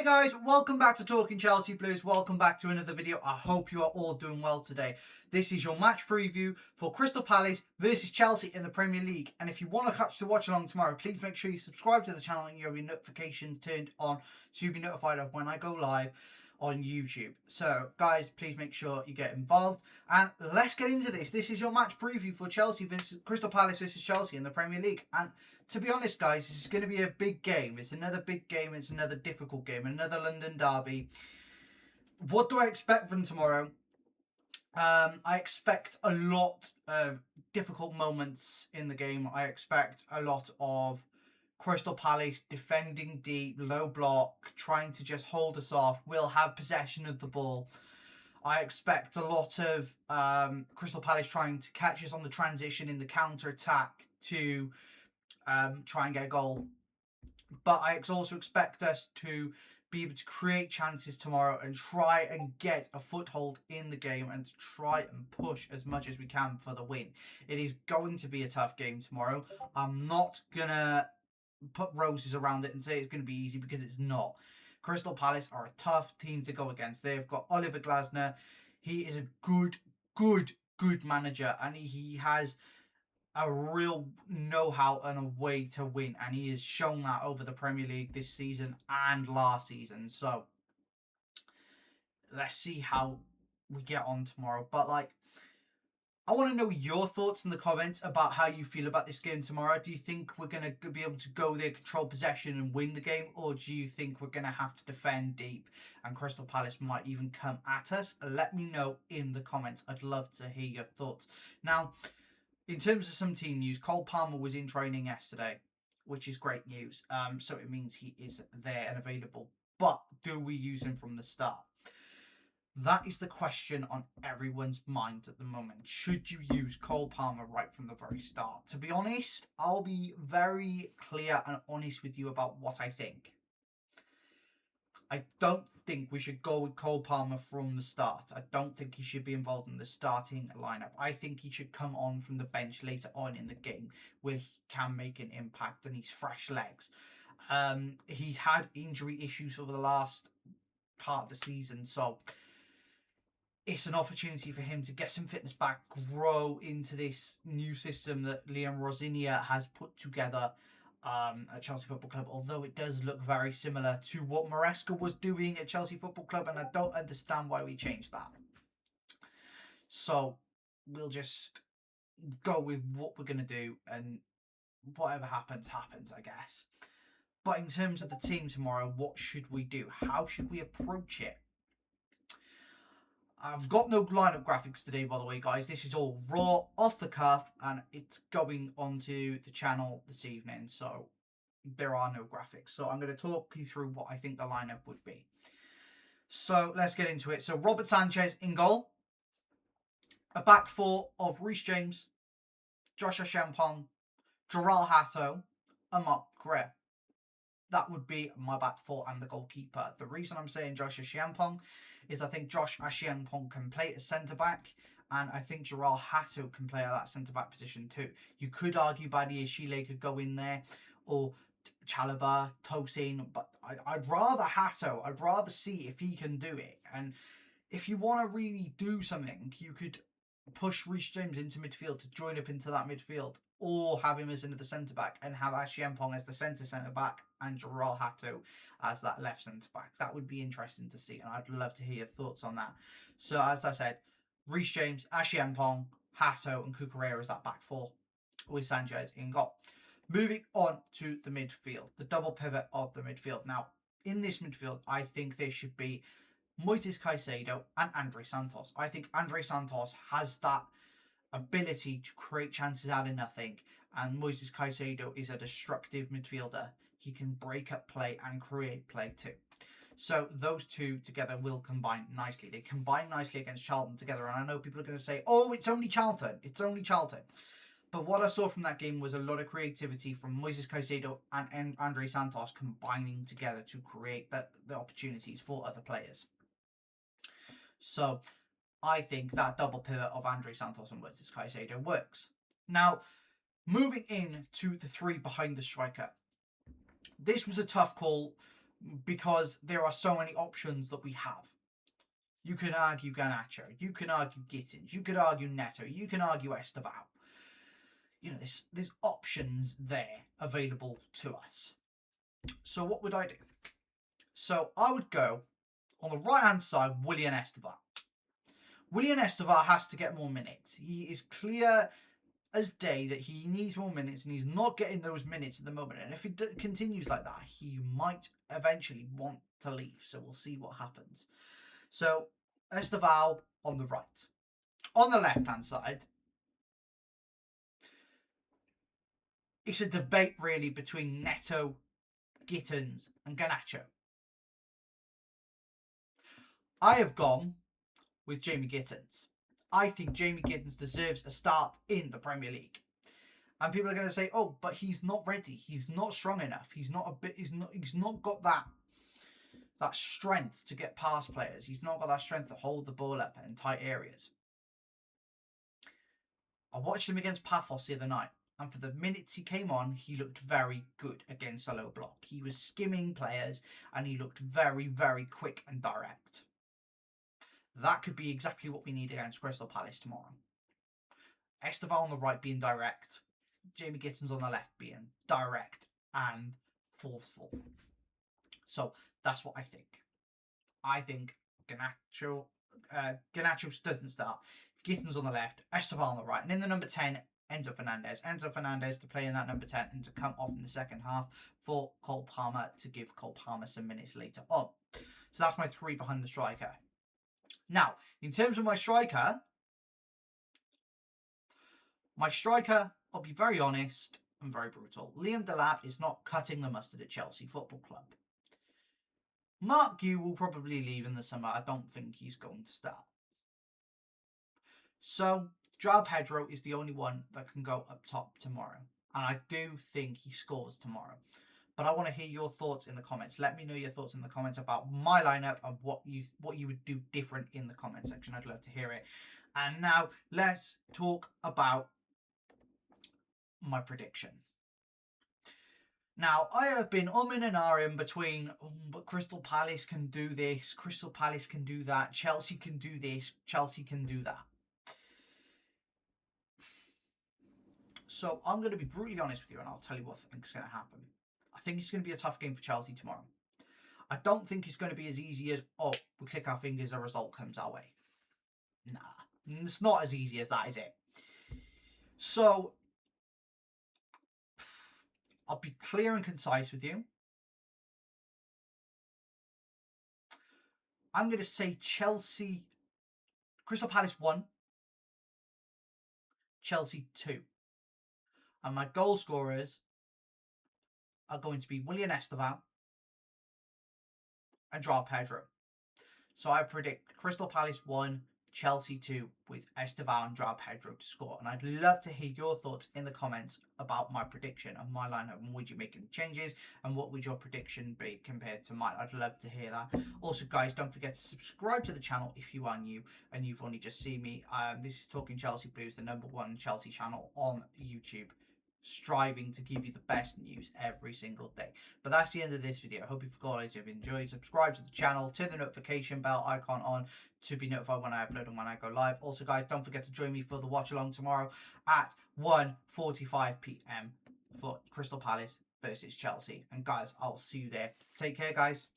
Hey guys, welcome back to Talking Chelsea Blues. Welcome back to another video. I hope you are all doing well today. This is your match preview for Crystal Palace versus Chelsea in the Premier League. And if you want to catch the watch along tomorrow, please make sure you subscribe to the channel and you have your notifications turned on to be notified of when I go live on YouTube. So guys, please make sure you get involved and let's get into this. This is your match preview for Chelsea versus Crystal Palace versus Chelsea in the Premier League. And to be honest guys, this is going to be a big game. It's another big game. It's another difficult game. Another London derby. What do I expect from tomorrow? I expect a lot of difficult moments in the game. I expect a lot of Crystal Palace defending deep, low block, trying to just hold us off. We'll have possession of the ball. I expect a lot of Crystal Palace trying to catch us on the transition in the counter-attack to try and get a goal. But I also expect us to be able to create chances tomorrow and try and get a foothold in the game and to try and push as much as we can for the win. It is going to be a tough game tomorrow. I'm not going to put roses around it and say it's going to be easy because it's not. Crystal Palace are a tough team to go against. They've got Oliver Glasner. He is a good manager and he has a real know-how and a way to win, and he has shown that over the Premier League this season and last season. So let's see how we get on tomorrow. But I want to know your thoughts in the comments about how you feel about this game tomorrow. Do you think we're going to be able to go there, control possession and win the game? Or do you think we're going to have to defend deep and Crystal Palace might even come at us? Let me know in the comments. I'd love to hear your thoughts. Now, in terms of some team news, Cole Palmer was in training yesterday, which is great news. So it means he is there and available. But do we use him from the start? That is the question on everyone's mind at the moment. Should you use Cole Palmer right from the very start? To be honest, I'll be very clear and honest with you about what I think. I don't think we should go with Cole Palmer from the start. I don't think he should be involved in the starting lineup. I think he should come on from the bench later on in the game where he can make an impact and he's fresh legs. He's had injury issues over the last part of the season, so it's an opportunity for him to get some fitness back, grow into this new system that Liam Rosinia has put together at Chelsea Football Club, although it does look very similar to what Maresca was doing at Chelsea Football Club, and I don't understand why we changed that. So we'll just go with what we're going to do, and whatever happens, happens, I guess. But in terms of the team tomorrow, what should we do? How should we approach it? I've got no lineup graphics today, by the way, guys. This is all raw, off the cuff, and it's going onto the channel this evening, so there are no graphics. So I'm going to talk you through what I think the lineup would be. So let's get into it. So Robert Sanchez in goal. A back four of Reece James, Joshua Champong, Gerald Hatto, and Mark Gray. That would be my back four and the goalkeeper. The reason I'm saying Joshua Champong is I think Josh Ashiampong can play as centre-back, and I think Gerald Hatto can play at that centre-back position too. You could argue Badia Shile could go in there, or Chalobah, Tosin, but I'd rather Hatto. I'd rather see if he can do it. And if you want to really do something, you could push Reece James into midfield to join up into that midfield, or have him as another centre-back and have Ashiampong as the centre-back and Gerald Hatto as that left centre-back. That would be interesting to see, and I'd love to hear your thoughts on that. So, as I said, Reece James, Ashiampong, Hatto and Cucurella as that back four with Sanchez in goal. Moving on to the midfield, the double pivot of the midfield. Now, in this midfield, I think there should be Moises Caicedo and Andre Santos. I think Andre Santos has that ability to create chances out of nothing, and Moises Caicedo is a destructive midfielder. He can break up play and create play too. So those two together will combine nicely. They combine nicely against Charlton together, and I know people are going to say, oh, it's only Charlton. It's only Charlton. But what I saw from that game was a lot of creativity from Moises Caicedo and Andre Santos combining together to create the opportunities for other players. So I think that double pivot of Andre Santos and Moises Caicedo works. Now, moving in to the three behind the striker. This was a tough call because there are so many options that we have. You can argue Garnacho, you can argue Gittins, you could argue Neto, you can argue Esteval. You know, there's options there available to us. So what would I do? So I would go on the right hand side, Willian Esteval. Willian Esteval has to get more minutes. He is clear as day that he needs more minutes, and he's not getting those minutes at the moment. And if it continues like that, he might eventually want to leave. So we'll see what happens. So Esteval on the right. On the left-hand side, it's a debate really between Neto, Gittins and Garnacho. I have gone with Jamie Gittins. I think Jamie Gittins deserves a start in the Premier League. And people are going to say, "Oh, but he's not ready. He's not strong enough. He's not got that strength to get past players. He's not got that strength to hold the ball up in tight areas." I watched him against Paphos the other night, and for the minutes he came on, he looked very good against a low block. He was skimming players, and he looked very, very quick and direct. That could be exactly what we need against Crystal Palace tomorrow. Esteval on the right being direct, Jamie Gittins on the left being direct and forceful. So that's what I think. I think Garnacho doesn't start. Gittins on the left, Esteval on the right, and in the number 10, Enzo Fernandez. Enzo Fernandez to play in that number 10 and to come off in the second half for Cole Palmer to give Cole Palmer some minutes later on. So that's my three behind the striker. Now, in terms of my striker, I'll be very honest and very brutal. Liam Delap is not cutting the mustard at Chelsea Football Club. Mark Gu will probably leave in the summer. I don't think he's going to start. So, João Pedro is the only one that can go up top tomorrow. And I do think he scores tomorrow. But I want to hear your thoughts in the comments. Let me know your thoughts in the comments about my lineup and what you would do different in the comment section. I'd love to hear it. And now let's talk about my prediction. Now, I have been umming and ahhing between, but Crystal Palace can do this, Crystal Palace can do that, Chelsea can do this, Chelsea can do that. So I'm going to be brutally honest with you, and I'll tell you what I think is going to happen. I think it's going to be a tough game for Chelsea tomorrow. I don't think it's going to be as easy as, oh, we click our fingers, a result comes our way. Nah, it's not as easy as that, is it? So I'll be clear and concise with you. I'm going to say Crystal Palace 1, Chelsea 2. And my goal scorers are going to be Willian Esteval and João Pedro. So I predict Crystal Palace 1, Chelsea 2 with Esteval and João Pedro to score. And I'd love to hear your thoughts in the comments about my prediction of my lineup. And would you make any changes? And what would your prediction be compared to mine? I'd love to hear that. Also, guys, don't forget to subscribe to the channel if you are new and you've only just seen me. This is Talking Chelsea Blues, the #1 Chelsea channel on YouTube, striving to give you the best news every single day. But that's the end of this video. I hope you've enjoyed. Subscribe to the channel, turn the notification bell icon on to be notified when I upload and when I go live. Also, guys, don't forget to join me for the watch along tomorrow at 1:45 p.m. for Crystal Palace versus Chelsea. And guys, I'll see you there. Take care, guys.